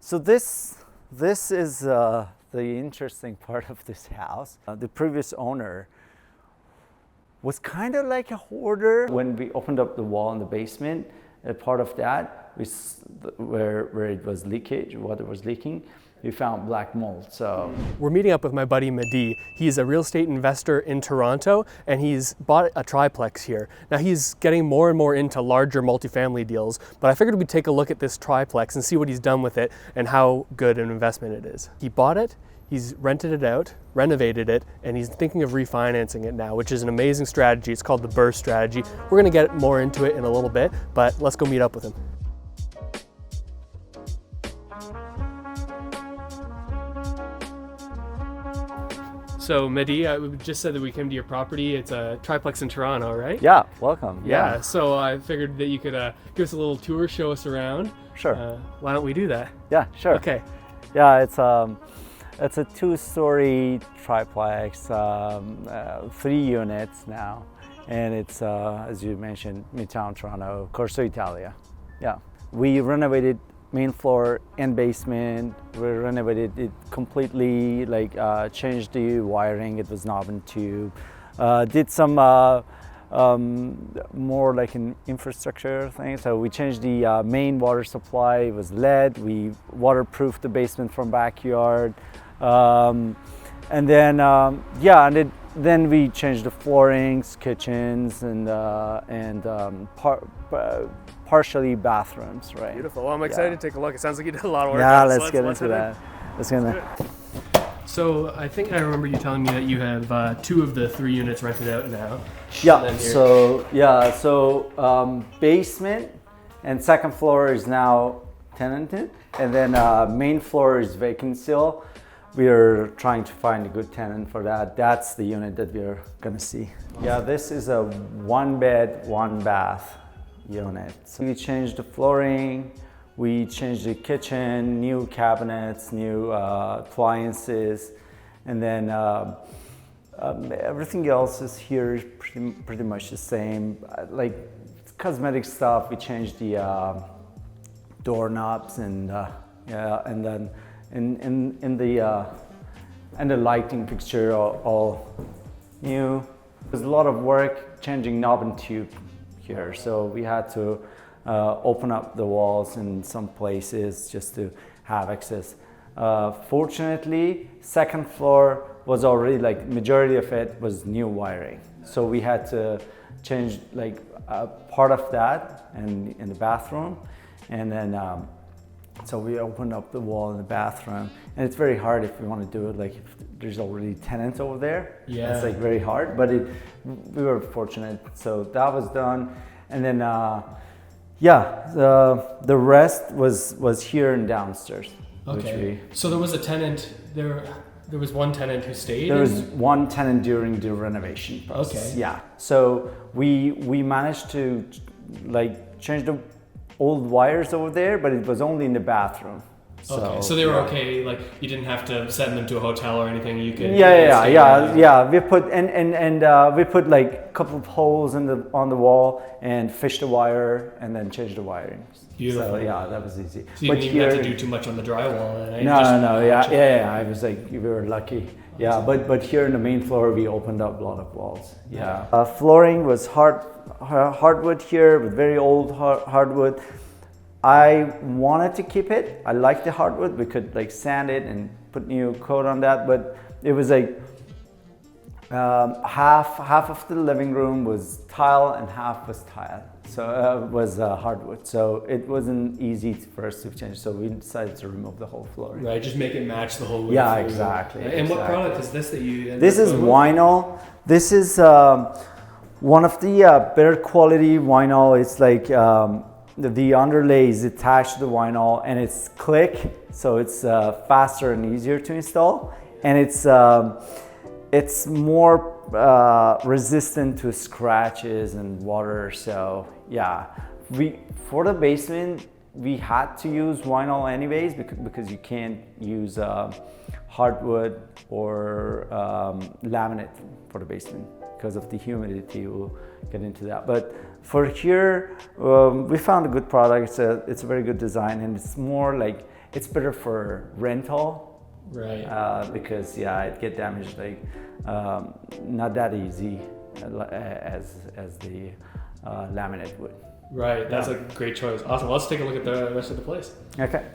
So this is the interesting part of this house. The previous owner was kind of like a hoarder. When we opened up the wall in the basement, a part of that, where it was leakage, water was leaking, we found black mold. So we're meeting up with my buddy Mehdi. He's a real estate investor in Toronto, and he's bought a triplex here. Now he's getting more and more into larger multifamily deals, but I figured we'd take a look at this triplex and see what he's done with it and how good an investment it is. He bought it, he's rented it out, renovated it, and he's thinking of refinancing it now, which is an amazing strategy. It's called the BRRRR strategy. We're gonna get more into it in a little bit, but let's go meet up with him. So Mehdi, we just said that we came to your property. It's a triplex in Toronto, right? yeah, welcome. Yeah, so I figured that you could give us a little tour, show us around. Sure. Why don't we do that? Yeah, sure. Okay. Yeah, it's a 2-story triplex, 3 units now, and it's as you mentioned, Midtown Toronto, Corso Italia. Yeah, we renovated main floor and basement. We renovated it completely, like changed the wiring. It was knob and tube. Did some more like an infrastructure thing. So we changed the main water supply. It was lead. We waterproofed the basement from backyard. And then then we changed the floorings, kitchens, and partially bathrooms, right? Beautiful. Well, I'm excited to take a look. It sounds like you did a lot of work. Yeah, let's get into that. So I think I remember you telling me that you have 2 of the 3 units rented out now. Yeah. So basement and second floor is now tenanted, and then main floor is vacant still. We are trying to find a good tenant for that. That's the unit that we're gonna see. Yeah, this is a 1-bed, 1-bath unit. So we changed the flooring, we changed the kitchen, new cabinets, new appliances, and then everything else is here pretty much the same. Like cosmetic stuff, we changed the doorknobs and then in the lighting fixture all new. There's a lot of work changing knob and tube here, so we had to open up the walls in some places just to have access. Fortunately, second floor was already, like, majority of it was new wiring, so we had to change like part of that in the bathroom, and then so we opened up the wall in the bathroom, and it's very hard if we want to do it like if there's already tenants over there. Yeah, it's like very hard, but we were fortunate, so that was done. And then the rest was here and downstairs. Okay. So there was a tenant there. There was one tenant who stayed. There was one tenant during the renovation process. Okay. Yeah. So we managed to like change the old wires over there, but it was only in the bathroom. Okay, so they were okay. Like you didn't have to send them to a hotel or anything. You could. Yeah. We put we put like a couple of holes on the wall and fished the wire and then changed the wiring. Beautiful. So yeah, that was easy. So you didn't even have to do too much on the drywall. Then, No. Yeah. I was like, we were lucky. Yeah, but here in the main floor, we opened up a lot of walls. Yeah. Flooring was hardwood here, with very old hardwood. I wanted to keep it. I like the hardwood. We could like sand it and put new coat on that, but it was like half of the living room was tile and half was tile. So was hardwood. So it wasn't easy for us to change. So we decided to remove the whole floor. Right, just make it match the whole. Yeah, exactly. And what product is this that you? This is vinyl. This is one of the better quality vinyl. It's like the underlay is attached to the vinyl, and it's click, so it's faster and easier to install, and it's more resistant to scratches and water. So yeah, for the basement we had to use vinyl anyways because you can't use hardwood or laminate for the basement because of the humidity. We'll get into that, but for here we found a good product. It's a very good design, and it's more like It's better for rental. Right. Because it get damaged like not that easy as the laminate would. Right, that's a great choice. Awesome. Well, let's take a look at the rest of the place. Okay.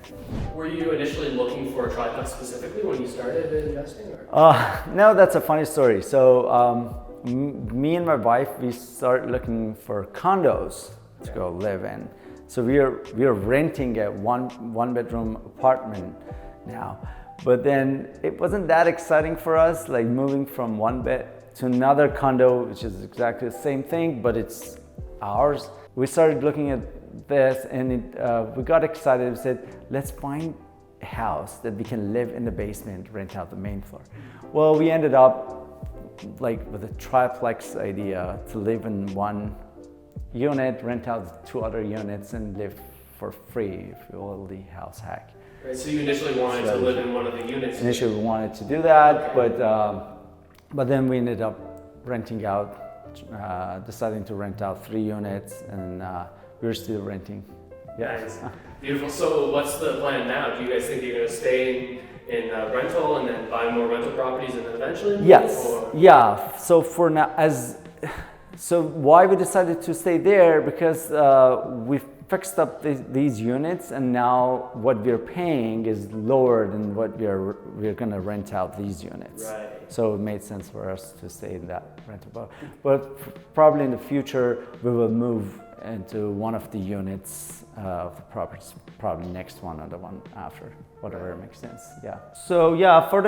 Were you initially looking for a triplex specifically when you started investing? Or? No, that's a funny story. So me and my wife, we started looking for condos to go live in. So we are renting a one bedroom apartment now. But then it wasn't that exciting for us, like moving from one bed to another condo, which is exactly the same thing, but it's ours. We started looking at this and we got excited. We said, let's find a house that we can live in the basement, rent out the main floor. Well, we ended up like with a triplex idea to live in one unit, rent out 2 other units and live for free, if you will, the house hack. Right, so you initially wanted to live in one of the units? Initially we wanted to do that, but then we ended up renting out, deciding to rent out 3 units, and we're still renting. Yeah. Nice. Beautiful. So what's the plan now? Do you guys think you're going to stay in rental and then buy more rental properties and then eventually move? Yes. Or? Yeah. So for now, so why we decided to stay there, because we fixed up these units, and now what we're paying is lower than what we're going to rent out these units. Right. So it made sense for us to stay in that rental. But probably in the future we will move into one of the units of the properties, probably next one or the one after, whatever makes sense. Yeah. So yeah, for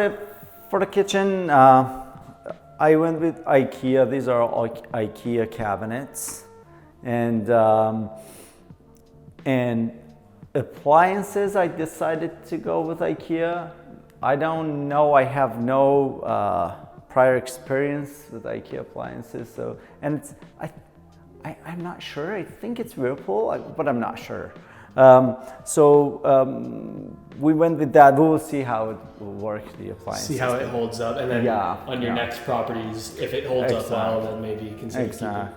the kitchen, I went with IKEA. These are all IKEA cabinets, and appliances, I decided to go with IKEA. I don't know, I have no prior experience with IKEA appliances, so, and I'm not sure. I think it's Whirlpool, but I'm not sure. We went with that. We will see how it will work, the appliances. See how it holds up, and then on your next properties, if it holds up well, then maybe you consider keeping.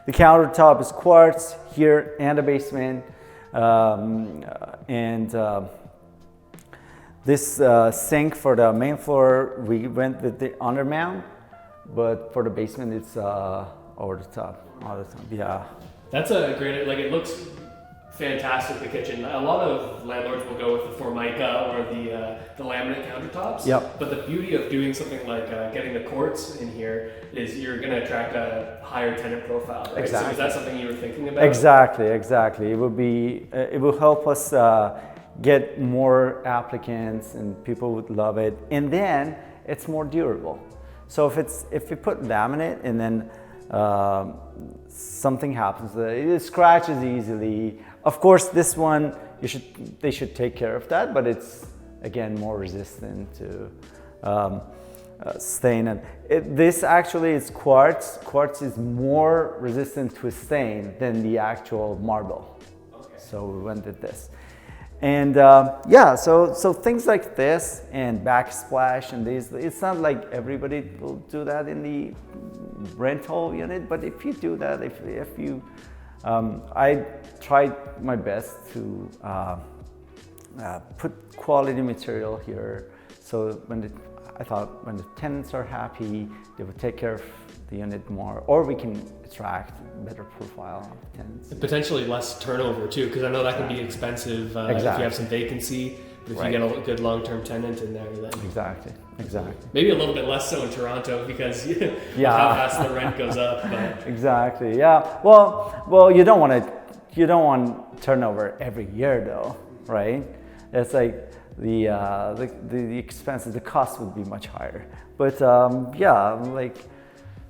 The countertop is quartz here and a basement. This sink for the main floor, we went with the undermount, but for the basement, it's over the top all the time. Yeah. That's a great, like, it looks fantastic, the kitchen. A lot of landlords will go with the Formica or the laminate countertops. Yep. But the beauty of doing something like getting the quartz in here is you're going to attract a higher tenant profile, right? Exactly. So is that something you were thinking about? Exactly. It will help us get more applicants, and people would love it. And then it's more durable. So if you put laminate and then something happens, it scratches easily. Of course, this one they should take care of that, but it's again more resistant to stain. And this actually is quartz. Quartz is more resistant to stain than the actual marble. Okay. So we went with this. And so things like this and backsplash and these, it's not like everybody will do that in the rental unit, but if you do that, if you, I tried my best to put quality material here. So I thought when the tenants are happy, they would take care of the unit more, or we can attract better profile of tenants. Potentially less turnover too, because I know that can be expensive if you have some vacancy. But if you get a good long-term tenant in there, then exactly. Maybe a little bit less so in Toronto because how fast the rent goes up. But. Exactly. Yeah. Well, you don't want turnover every year though, right? It's like the expenses, the cost would be much higher. But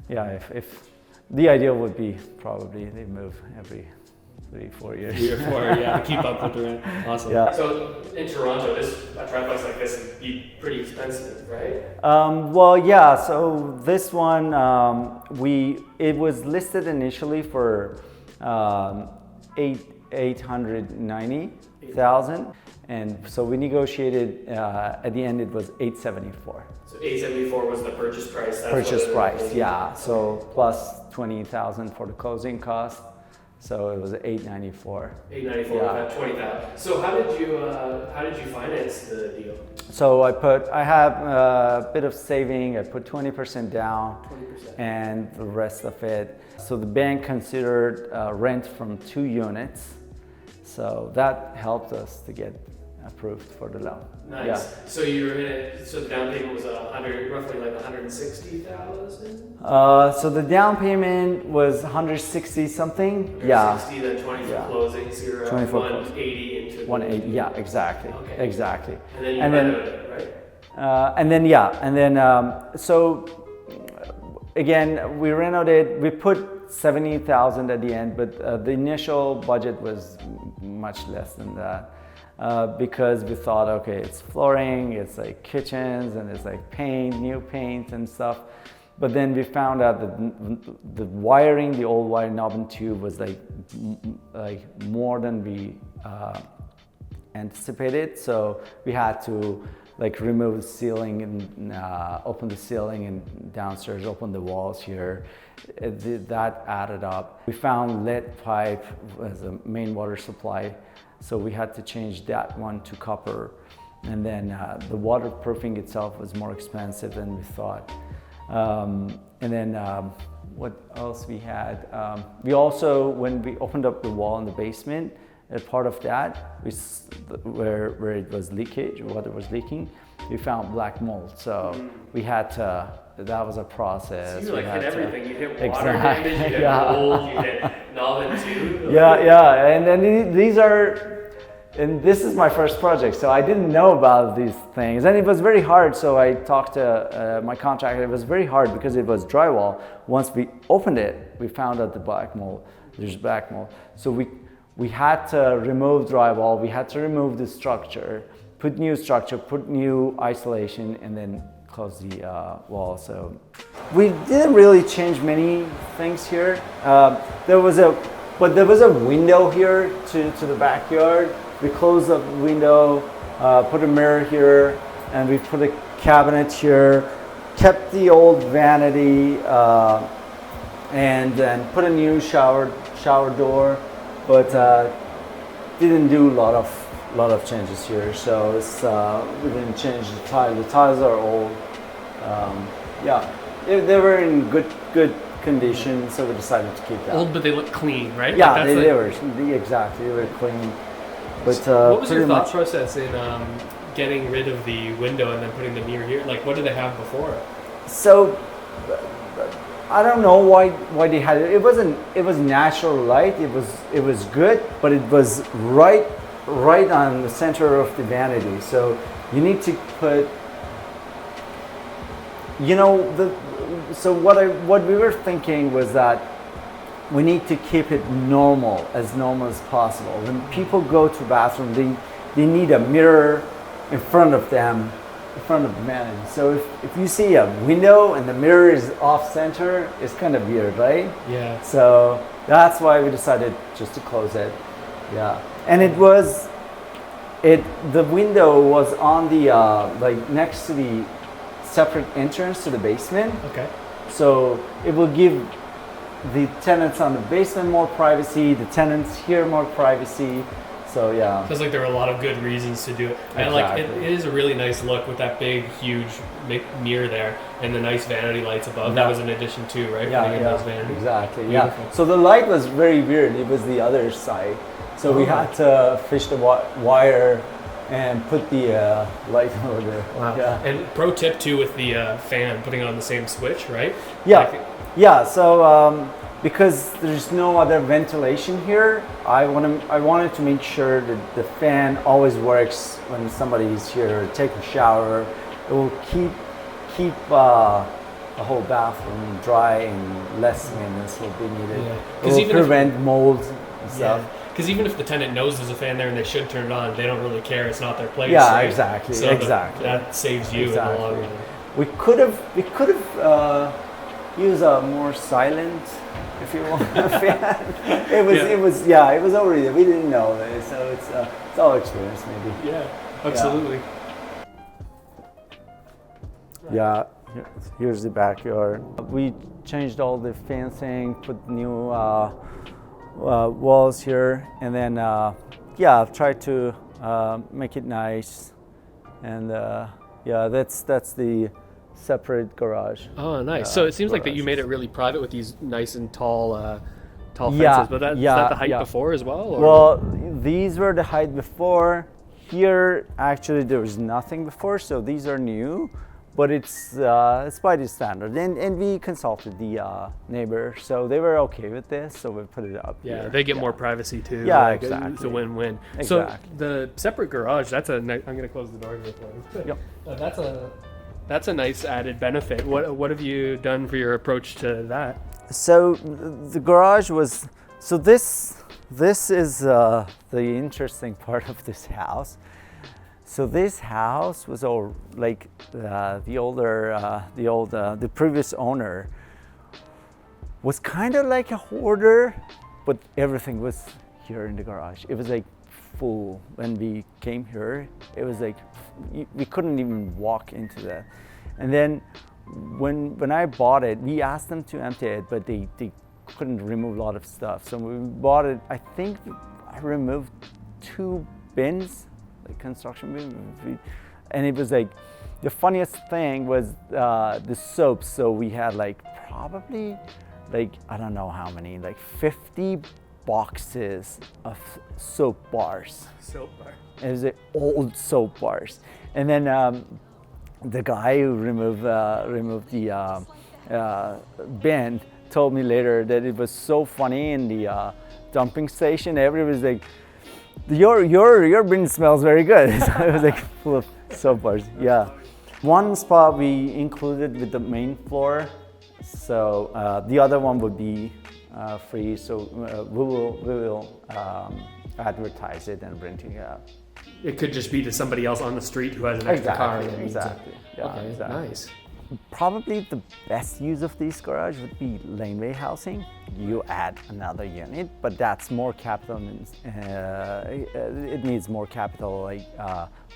if the idea would be probably they move every 3-4 years. 3 or 4, to keep up with the rent. Awesome. Yeah. So in Toronto, a triplex like this would be pretty expensive, right? So this one, it was listed initially for $890,000, and so we negotiated. At the end, it was $874. So $874 was the purchase price. Yeah. So plus $20,000 for the closing cost. So it was 894. 894, Yeah. about 20,000. So how did you finance the deal? So I have a bit of saving. I put 20% down, 20%. and the rest of it. So the bank considered rent from 2 units. So that helped us to get approved for the loan. Nice. Yeah. So you were in it. So the down payment was roughly like 160,000. So the down payment was 160 something. 160, Yeah. then 20 for Yeah. closing. So you're 20 for 180 into 180. Yeah, exactly. Okay. Exactly. And then you And then- renovated, right? and then so again we renovated. We put 70,000 at the end, but the initial budget was much less than that. Because we thought, okay, it's flooring, it's like kitchens, and it's like paint, new paint and stuff. But then we found out that the wiring, the old wire knob and tube was like more than we anticipated. So we had to like remove the ceiling and open the ceiling and downstairs, open the walls here. That added up. We found lead pipe as a main water supply. So we had to change that one to copper. And then the waterproofing itself was more expensive than we thought. And then what else we had? We also, when we opened up the wall in the basement, as part of that, where it was leakage, water was leaking, we found black mold. So we had to, that was a process. So you like hit everything. You hit water Exactly. damage, you hit Yeah. mold, you hit knob and tube. Yeah, and then these are, and this is my first project, so I didn't know about these things, and it was very hard. So I talked to my contractor. It was very hard because it was drywall. Once we opened it, we found out the black mold. There's black mold. So we had to remove drywall. We had to remove the structure, put new structure, put new isolation, and then close the wall. So we didn't really change many things here. There was a window here to the backyard. We closed the window, put a mirror here, and we put a cabinet here, kept the old vanity, and then put a new shower door, but didn't do a lot of changes here. So we didn't change the tile. The tiles are old. They were in good condition, so we decided to keep that. Old, but they look clean, right? Yeah, Like, they were exactly. They were clean. But what was your pretty thought much, process in getting rid of the window and then putting the mirror here? Like, what did they have before? so I don't know why they had it. It was natural light. It was good, but it was right on the center of the vanity. So you need to put, so what we were thinking was that we need to keep it normal as possible. When people go to bathroom, they need a mirror in front of them, in front of the vanity. So if you see a window and the mirror is off center, it's kind of weird, right? Yeah. So that's why we decided just to close it. Yeah. And the window was on the, like next to the separate entrance to the basement. Okay. So it will give the tenants on the basement more privacy, the tenants here more privacy. So yeah. Feels like there were a lot of good reasons to do it. And like it is a really nice look with that big, huge mirror there and the nice vanity lights above. That was an addition too, right? Putting in those vanities. Exactly. Beautiful. Yeah. So the light was very weird. It was the other side. So we had to fish the wire and put the light over there. Wow. Yeah. And pro tip too with the fan, putting it on the same switch, right? Yeah. So because there's no other ventilation here, I wanted to make sure that the fan always works when somebody is here, take a shower. It will keep the whole bathroom dry and less maintenance will be needed. Yeah. It will prevent mold and stuff. Yeah. Because even if the tenant knows there's a fan there and they should turn it on, they don't really care. It's not their place. Yeah, right? exactly. So exactly. That saves you in the long run. We could have used a more silent, if you want, fan. It was already there. We didn't know that, so it's all experience maybe. Yeah, absolutely. Yeah. Here's the backyard. We changed all the fencing, put new walls here, and then yeah, I've tried to make it nice, and yeah, that's the separate garage. Oh, nice. So it seems like that you made it really private with these nice and tall fences. Yeah, But is yeah, that the height yeah. before as well? Or? Well, these were the height before. Here, actually, there was nothing before, so these are new, but it's by the standard. And we consulted the neighbor, so they were okay with this, so we put it up Yeah, here. they get more privacy too. Yeah, like, exactly. It's a win-win. Exactly. So the separate garage, that's a nice, I'm going to close the door here for you. Yep. That's a nice added benefit. What have you done for your approach to that? So the garage was, so this is the interesting part of this house. So this house was all like the previous owner was kind of like a hoarder, but everything was here in the garage. It was like full when we came here. It was like we couldn't even walk into that. And then when I bought it, we asked them to empty it, but they couldn't remove a lot of stuff. So when we bought it, I think I removed 2 bins, like construction bins, and it was like, the funniest thing was the soaps. So we had like probably like, I don't know how many, like 50 boxes of soap bars. Soap bar. It was like old soap bars. And then the guy who removed the bin told me later that it was so funny in the dumping station. Everybody was like, your bin smells very good. So it was like full of soap bars. Yeah. One spot we included with the main floor, so the other one would be free. So we will advertise it and rent it out. It could just be to somebody else on the street who has an extra car. Exactly. Yeah, Okay, exactly. nice. Probably the best use of these garage would be laneway housing. You add another unit, but that's more capital. It needs more capital, like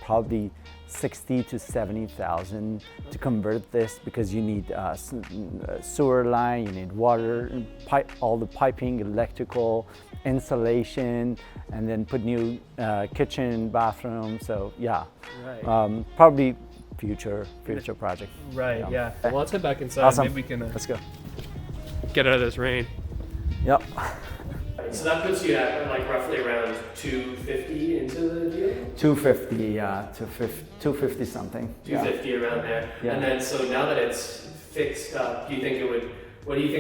probably 60 to 70,000 to convert this, because you need sewer line, you need water, all the piping, electrical, insulation, and then put new kitchen, bathroom. So yeah, Right. probably future project. Right, yeah. Well, let's head back inside. Awesome. Maybe we can Let's go. get out of this rain. Yep. So that puts you at like roughly around 250 into the deal? 250, yeah, 250 something. 250 around there. Yeah. And then so now that it's fixed up, what do you think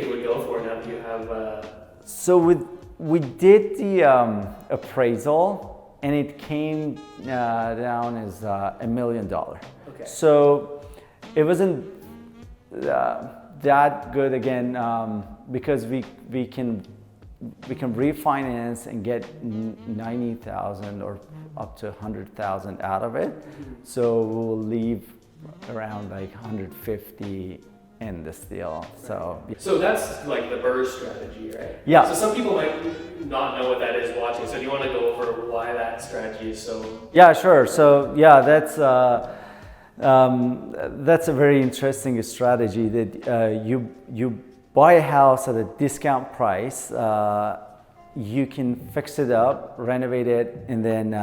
it would go for now that you have So we did the appraisal, and it came down as $1 million. Okay. So it wasn't that good again, because we can refinance and get 90,000 or up to 100,000 out of it. So we'll leave around like 150 in this deal. So that's like the BRRRR strategy, right? Yeah. So some people might not know what that is watching. So do you want to go over why that strategy is so? yeah, sure. So yeah, that's a very interesting strategy, that you buy a house at a discount price. You can fix it up, renovate it, and then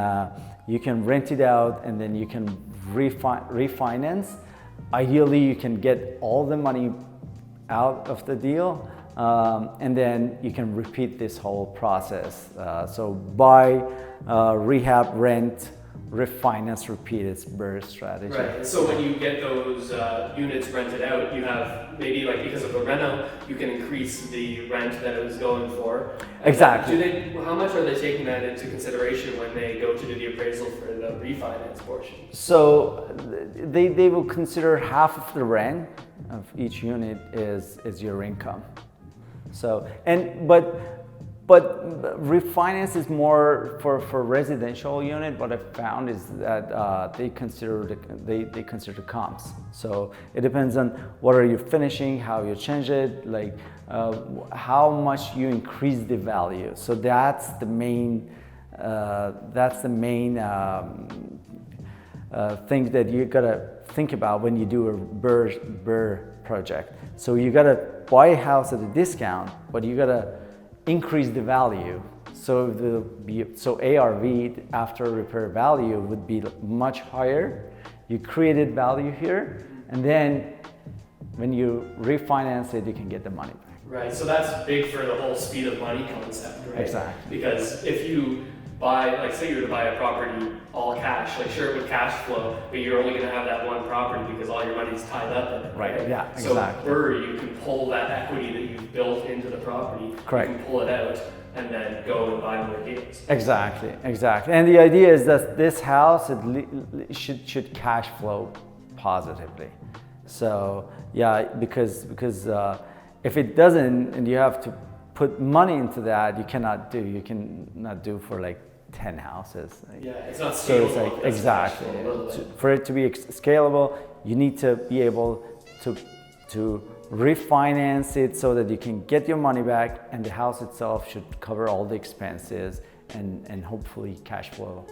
you can rent it out, and then you can refinance. Ideally, you can get all the money out of the deal, and then you can repeat this whole process. So buy, rehab, rent, refinance, repeat. It's BRRRR strategy. Right. So when you get those units rented out, you have maybe, like, because of the reno, you can increase the rent that it was going for. Exactly. How much are they taking that into consideration when they go to do the appraisal for the refinance portion? So they will consider half of the rent of each unit is your income. So but refinance is more for residential unit. What I found is that they consider the comps. So it depends on what are you finishing, how you change it, like how much you increase the value. So that's the main thing that you gotta think about when you do a BRRRR project. So you gotta buy a house at a discount, but you gotta increase the value. So ARV after repair value would be much higher. You created value here, and then when you refinance it, you can get the money back. Right, so that's big for the whole speed of money concept, right? Exactly. Because if you buy, like say you were to buy a property all cash, like sure it would cash flow, but you're only gonna have that one property because all your money's tied up in it. Right, yeah, So exactly. BRRRR, you can pull that equity that you've built into the property, Correct. you can pull it out and then go and buy more deals. Exactly, exactly. And the idea is that this house should cash flow positively. So yeah, because if it doesn't, and you have to put money into that, you cannot do for like 10 houses. Yeah, it's not scalable. So it's like, exactly. For it to be scalable, you need to be able to refinance it so that you can get your money back, and the house itself should cover all the expenses and hopefully cash flow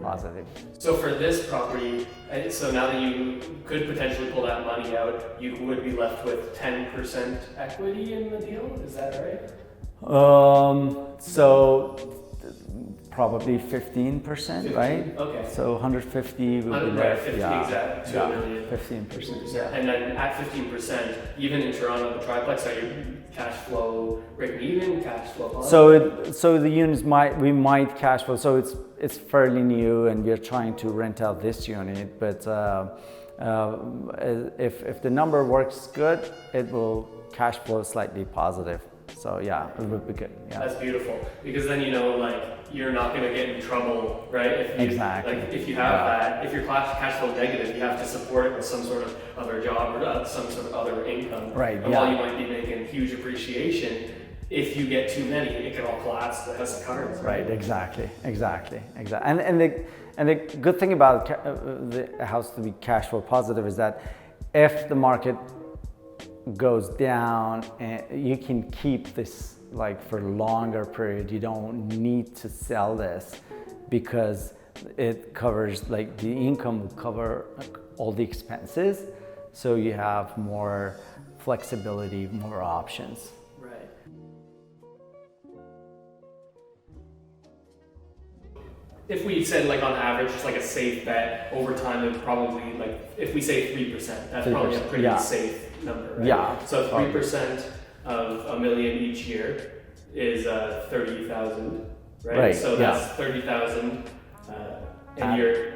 positive. So for this property, so now that you could potentially pull that money out, you would be left with 10% equity in the deal, is that right? So probably 15%, right? Okay. So 150 would be left. 50 exactly, 2 million. 15%. Yeah. And then at 15%, even in Toronto, the triplex, are you cash flow breaking even, cash flow positive? So the units we might cash flow. So it's fairly new, and we're trying to rent out this unit. But if the number works good, it will cash flow slightly positive. So yeah, it would be good. Yeah. That's beautiful, because then you know, like, you're not going to get in trouble, right? If you, Exactly. Like if you have that, if your cash flow negative, you have to support it with some sort of other job or some sort of other income. Right. And while you might be making huge appreciation, if you get too many, it can all collapse the house of cards. Right. Exactly. And the good thing about the house to be cash flow positive is that if the market goes down, and you can keep this like for a longer period. You don't need to sell this because it covers, like, the income will cover all the expenses, so you have more flexibility, more options. Right. If we said, like, on average, just like a safe bet over time, it would probably, like, if we say 3%, that's 3%, probably a pretty safe number, right? Yeah. So 3% of $1 million each year is 30,000, right? Right. So that's 30,000, and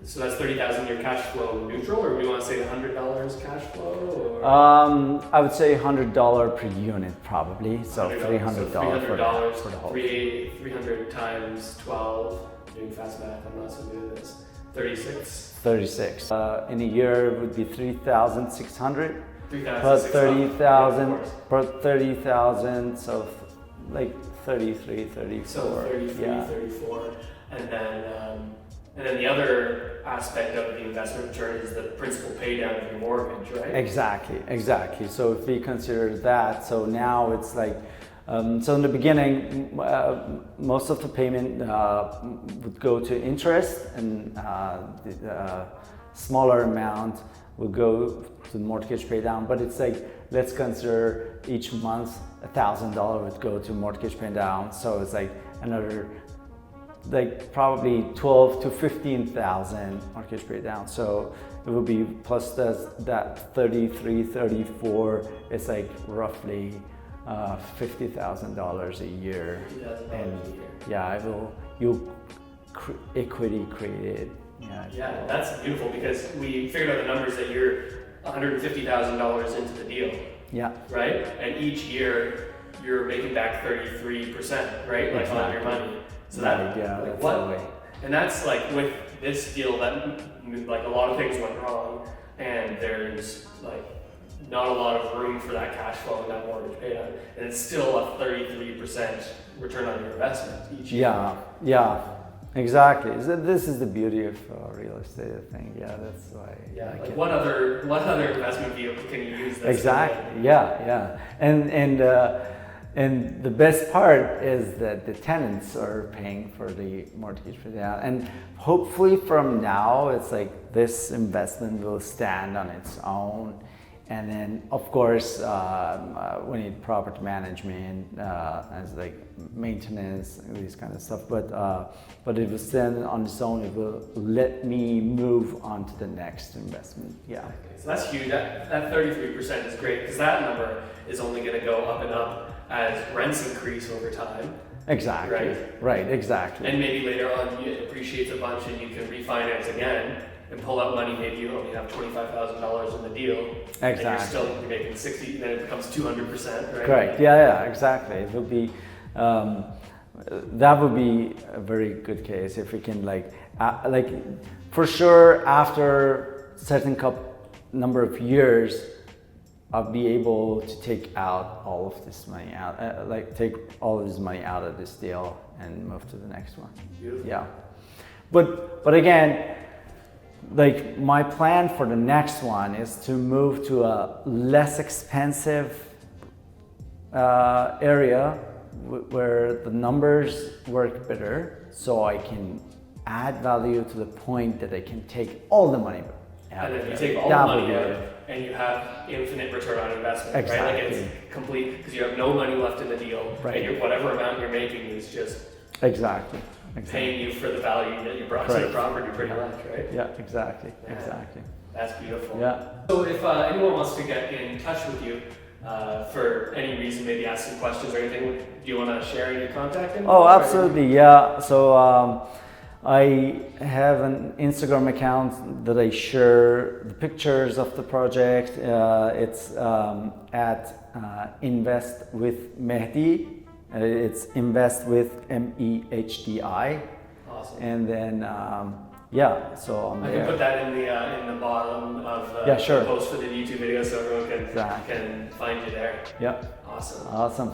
so that's 30,000. You're cash flow neutral, or do you want to say $100 cash flow? Or? I would say $100 per unit probably. So $300 for the whole. 300 times 12. Doing fast math, I'm not so good at this. 36. 36. In a year it would be 3,600. 3,600. Per 30,000. Per 30,000. So like 33, 34. So 33, 34, and then the other aspect of the investment return is the principal pay down of your mortgage, right? Exactly. So if we consider that, so now it's like, so in the beginning, most of the payment would go to interest, and the smaller amount would go to mortgage pay down. But it's like, let's consider each month $1,000 would go to mortgage pay down. So it's like another, like probably 12 to 15,000 mortgage pay down. So it would be plus that 33, 34. It's like roughly $50,000 a year. And yeah, equity created. Yeah, that's beautiful, because we figured out the numbers that you're $150,000 into the deal. Yeah. Right? And each year you're making back 33%, right? Like on your money. So that's the way. And that's like with this deal that, like, a lot of things went wrong, and there's like not a lot of room for that cash flow and that mortgage pay down, and it's still a 33% return on your investment each year. Yeah, exactly. This is the beauty of real estate, I think. Yeah, that's why. Yeah, like what other investment vehicle can you use this? Exactly. Yeah. And the best part is that the tenants are paying for the mortgage pay down, and hopefully from now it's like this investment will stand on its own, And then, of course, we need property management, as like maintenance, these kind of stuff. But it was then on its own, it will let me move on to the next investment. Yeah. So that's huge. That 33% is great because that number is only going to go up and up as rents increase over time. Exactly. Right. Exactly. And maybe later on it appreciates a bunch and you can refinance again and pull out money. Maybe you only have $25,000 in the deal. Exactly. And you're making 60, then it becomes 200%, right? Correct. Yeah. Exactly. It would be. That would be a very good case if we can like for sure after certain number of years, I'll be able to take out all of this money out, take all of this money out of this deal and move to the next one. Beautiful. Yeah. But again, like my plan for the next one is to move to a less expensive area where the numbers work better, so I can add value to the point that I can take all the money out. And then you take all the money out and you have infinite return on investment, exactly. right? Like it's complete because you have no money left in the deal, right. And whatever amount you're making is just exactly. paying you for the value that you brought to the property, pretty much, right? Yeah, exactly. Yeah. Exactly. That's beautiful. Yeah. So if anyone wants to get in touch with you for any reason, maybe ask some questions or anything, do you want to share any contact info? Oh, absolutely. Yeah. So I have an Instagram account that I share the pictures of the project. It's at Invest with Mehdi. It's Invest with Mehdi. Awesome. And then yeah, so I'm I there. can put that in the bottom of sure. the post for the YouTube video so everyone can find you there. Yeah. Awesome. Awesome.